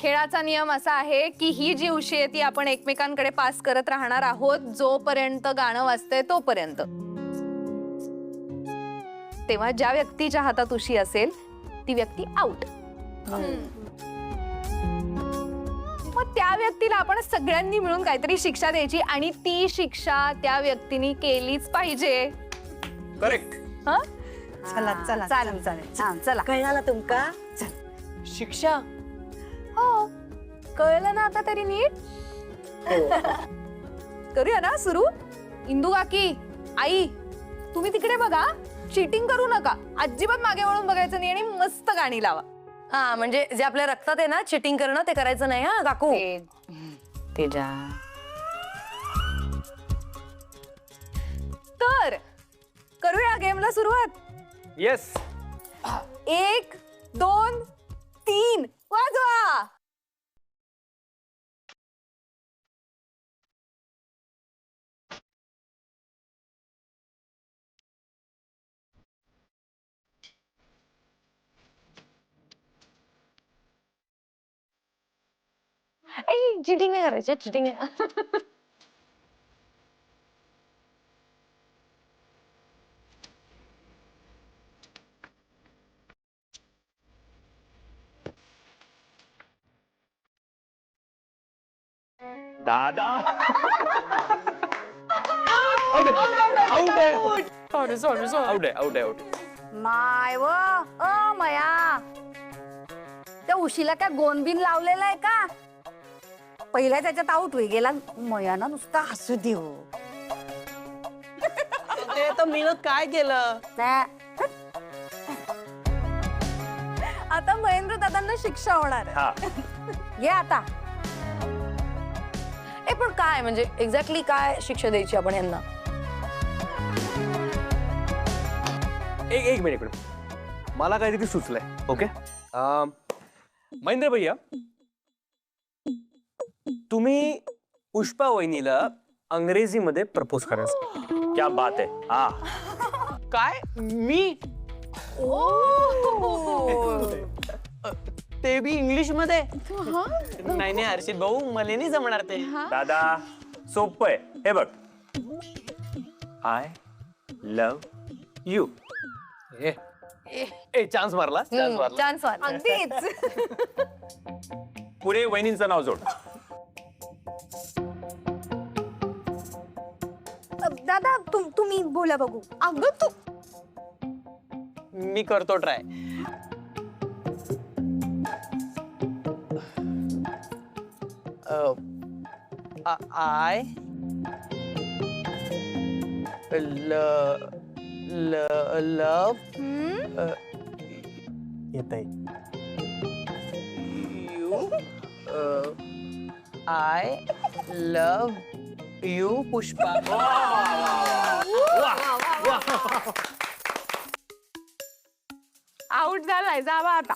खेळाचा नियम असा आहे की ही जी उशी आहे ती आपण एकमेकांकडे पास करत राहणार आहोत जोपर्यंत गाणं वाजतंय तोपर्यंत. तेव्हा ज्या व्यक्तीच्या हातात उशी असेल ती व्यक्ती आउट. मग त्या व्यक्तीला आपण सगळ्यांनी मिळून काहीतरी शिक्षा द्यायची आणि ती शिक्षा त्या व्यक्तीने केलीच पाहिजे. करेक्ट. हा चला चला चालेल चालेल चला. कळलं तुमका? शिक्षा. हो कळलं ना आता तरी नीट. करूया ना सुरू. इंदू काकी आई तुम्ही तिकडे बघा. चीटिंग करू नका अजिबात. मागे वळून बघायचं नाही आणि मस्त गाणी लावा. हा म्हणजे जे आपल्या रक्तात आहे ना चिटिंग करणं ते करायचं नाही हा काकू. तेजा तर करूया गेमला सुरुवात. येस. 1 2 3 वाजवा. चिटिंग नाही करायचं. चिटिंग नाही. दादा. आउट. माय व मया त्या उशीला काय गोंदबिन लावलेला आहे का? पहिला त्याच्यात आऊट होई गेला. मयाना नुसता हसू देऊ. ते तर मीनं काय केलं? आता महेंद्र दादांना शिक्षा होणार. हा. घे आता. ए पण काय म्हणजे एक्झॅक्टली काय शिक्षा द्यायची आपण यांना? एक मिनिट. मला काहीतरी सुचलंय. ओके महेंद्र भैया तुम्ही पुष्पा वहिनीला अंग्रेजीमध्ये प्रपोज करायचं. क्या बात आहे. हा काय मी? ते बी इंग्लिश मध्ये? नाही नाही हर्षित भाऊ मला नाही जमणार ते. दादा सोपं आहे. हे बघ. I love you. A chance मारला. चान्स वाट. अगदीच. पुढे वहिनींचं नाव जोड. दादा तुम्ही बोला बघू. अगं तू मी करतो ट्राय. आय लव येत आहे. You I love you Pushpa. Out झालाय. जावा आता.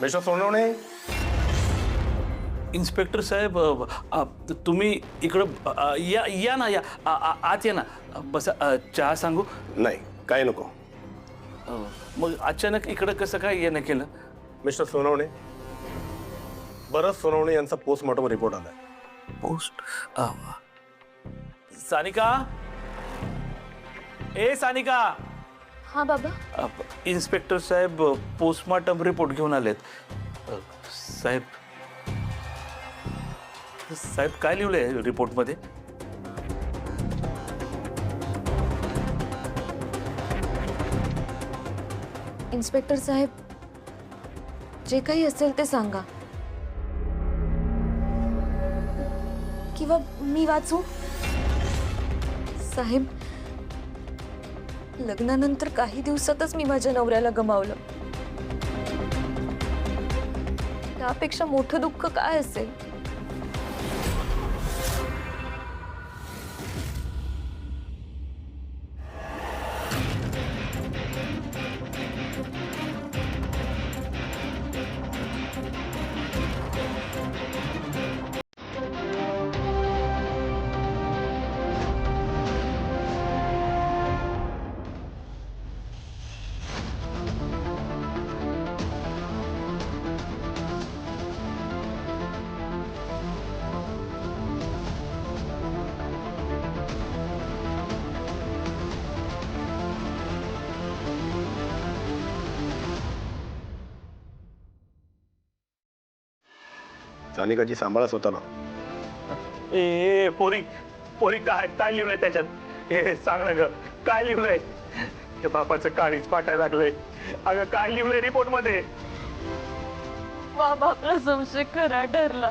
मिस्टर सोनवणे. इन्स्पेक्टर साहेब तुम्ही इकडं या ना. या आत या ना. बस चहा सांगू? नाही काय नको. मग अचानक इकडं कसं काय येणं केलं? मिस्टर सोनवणे भरत सोनवणे यांचा पोस्टमॉर्टम रिपोर्ट आलाय. पोस्ट सानिका. ए सानिका. हा बाबा. इन्स्पेक्टर साहेब पोस्टमॉर्टम रिपोर्ट घेऊन आलेत. साहेब साहेब काय लिहिलंय रिपोर्टमध्ये? इन्स्पेक्टर साहेब जे काही असेल ते सांगा किंवा मी वाचू. साहेब लग्नानंतर काही दिवसातच मी माझ्या नवऱ्याला गमावलं. त्यापेक्षा मोठं दुःख काय असेल? सानिकाची सांभाळा स्वतःला. ए पोरी पोरी काय काय लिहिलंय त्याच्यात हे सांग ना ग काय लिहिलंय हे बापाचं काळीच पाठायला लागलंय अगं काय लिहिलंय रिपोर्ट मध्ये बाबा आपला संशय खरा ठरला.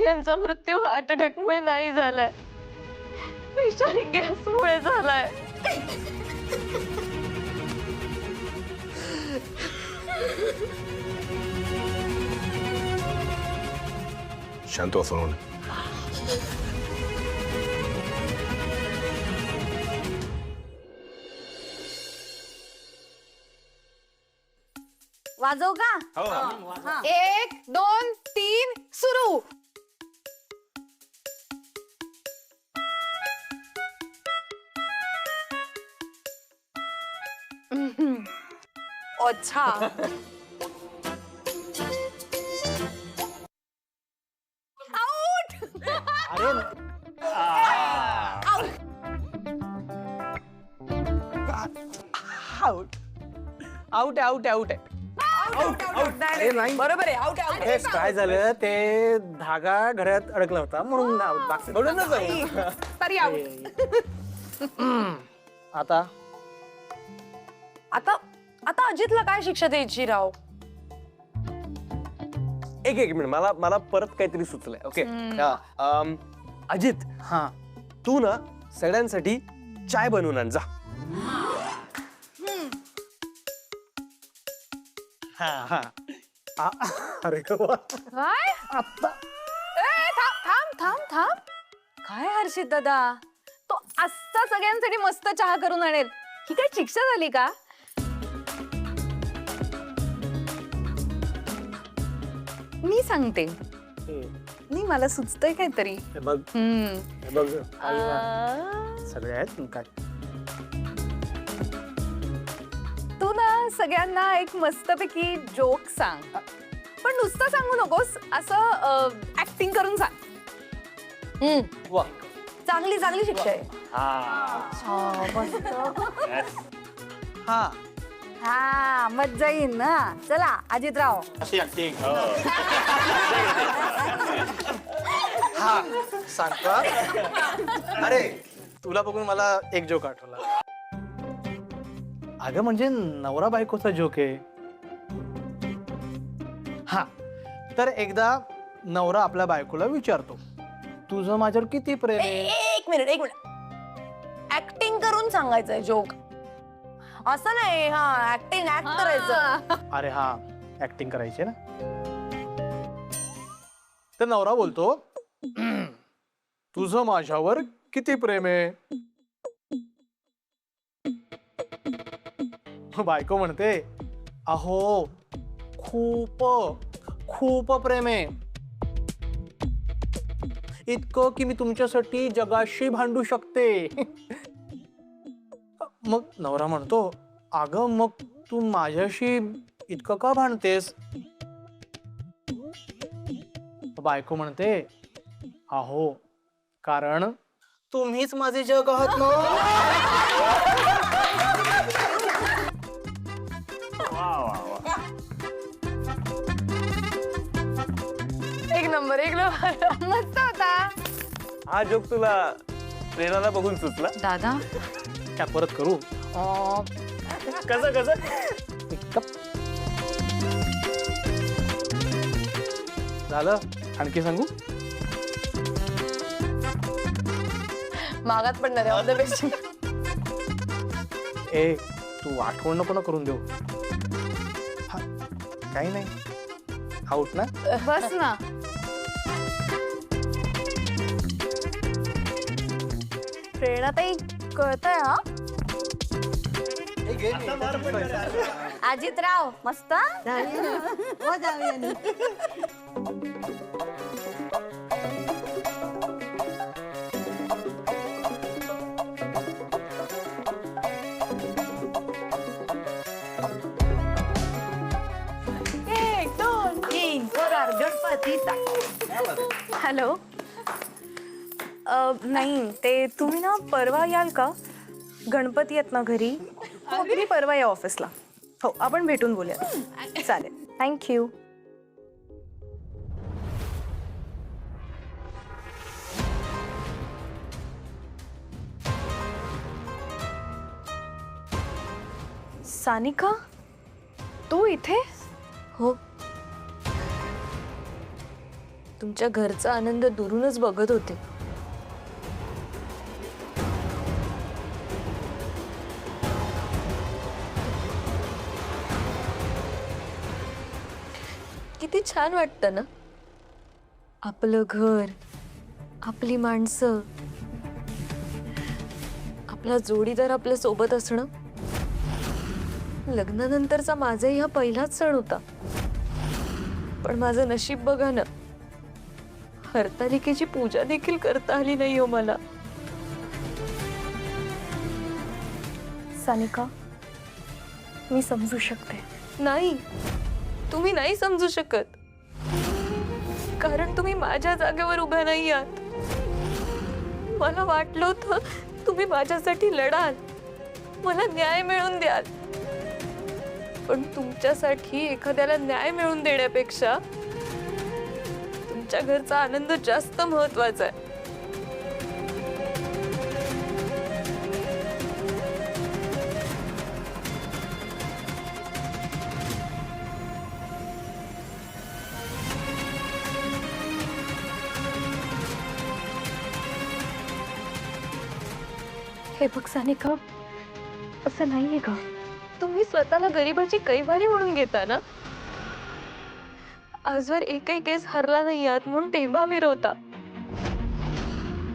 यांचा मृत्यू हार्ट अटॅक मुळे नाही झालाय, विषारी गॅसमुळे झालाय. शांत व्हा सोनवणे. वाजव का? 1 2 3 सुरू. अच्छा. आउट आउट आउट आउट बरोबर आहे. Out out. काय झालं ते धागा घरात अडकला होता म्हणून तरी आउट. आता आता आता अजितला काय शिक्षा द्यायची राव? एक एक मिनिट मला मला परत काहीतरी सुचलंय. ओके अजित हा तू ना सगळ्यांसाठी चाय बनवून आण जा. हा हा अरे वा. काय थांब थांब थांब थांब. काय हर्षित दादा, तो आजचा सगळ्यांसाठी मस्त चहा करून आणेल, ही काय शिक्षा झाली का? मी सांगते, नाही मला सुचतंय काहीतरी. हे बघ हे बघ सगळे आहेत काय. तू ना सगळ्यांना एक मस्तपैकी जोक सांग, पण नुसतं सांगू नकोस, असं ऍक्टिंग करून सांग. वा चांगली चांगली शिक्षा आहे. हा हा मज्जा येईल ना. चला अजितराव. अशी ऍक्टिंग. हा सांगतो. अरे तुला बघून मला एक जोक आठवला. अगं म्हणजे नवरा बायकोचा जोक आहे. हा तर एकदा नवरा आपल्या बायकोला विचारतो, तुझं माझ्यावर किती प्रेम आहे? एक मिनिट एक मिनिट. ऍक्टिंग करून सांगायचंय जोक, असं नाही. हा ऍक्टिंग ऍक्ट करायचं. अरे हा ऍक्टिंग करायची ना. तर नवरा बोलतो, तुझं माझ्यावर किती प्रेम आहे? बायको म्हणते, अहो खूप खूप प्रेम आहे, इतकं की मी तुमच्यासाठी जगाशी भांडू शकते. मग नवरा म्हणतो, अगं मग तू माझ्याशी इतकं का भांडतेस? बायको म्हणते, अहो कारण तुम्हीच माझे जग आहात ना. एक नंबर एक नंबर. मस्त होता. हा जोक तुला प्रेरणाला बघून सुचला? दादा काय परत करू? कसं कसं झालं? आणखी सांगू? मागात पडणार आहे. All the best. ए तू आठवण नको ना करून देऊ. हा, काही नाही. आउट ना. बस ना. प्रेरणाताई कळतंय हा. अजितराव मस्त. एक दोन तीन करार गणपतीचा. हॅलो. नाही ते तुम्ही ना परवा याल का? गणपती आहेत ना घरी. हो तुम्ही परवा या ऑफिसला. हो आपण भेटून बोलूया. चालेल. थँक्यू. सानिका, तू इथे? हो, तुमच्या घरचा आनंद दुरूनच बघत होते. किती छान वाटतं ना, आपलं घर, आपली माणसं, आपला जोडीदार आपल्या सोबत असणं. लग्नानंतरचा माझाही हा पहिलाच सण होता. पण माझं नशीब बघा ना, हरतालिकेची पूजा देखील करता आली नाही हो मला. सानिका, मी समजू शकते. नाही, तुम्ही नाही समजू शकत, कारण तुम्ही माझ्या जागेवर उभ्या नाही आहात. मला वाटलं होतं तुम्ही माझ्यासाठी लढाल, मला न्याय मिळवून द्याल. पण तुमच्यासाठी एखाद्याला न्याय मिळवून देण्यापेक्षा तुमच्या घरचा आनंद जास्त महत्वाचा आहे. हे बघ सानिका, असं नाहीये का? तुम्ही स्वतःला गरिबाची कैवारी म्हणून घेता ना. आजवर एकही केस हरला नाही आहात म्हणून तेव्हा विरोधता,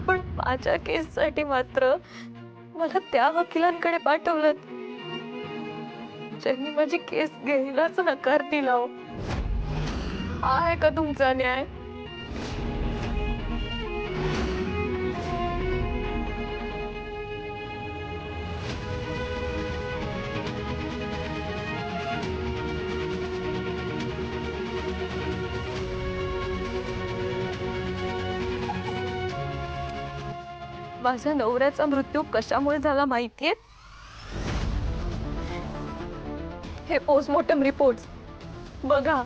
पण माझ्या केससाठी मात्र मला त्या वकिलांकडे पाठवलं ज्यांनी माझी केस घ्यायलाच नकार दिला. हो, हा आहे का तुमचा न्याय? माझ्या नवऱ्याचा मृत्यू कशामुळे झाला माहितीये? हे पोस्टमॉर्टम रिपोर्ट बघा.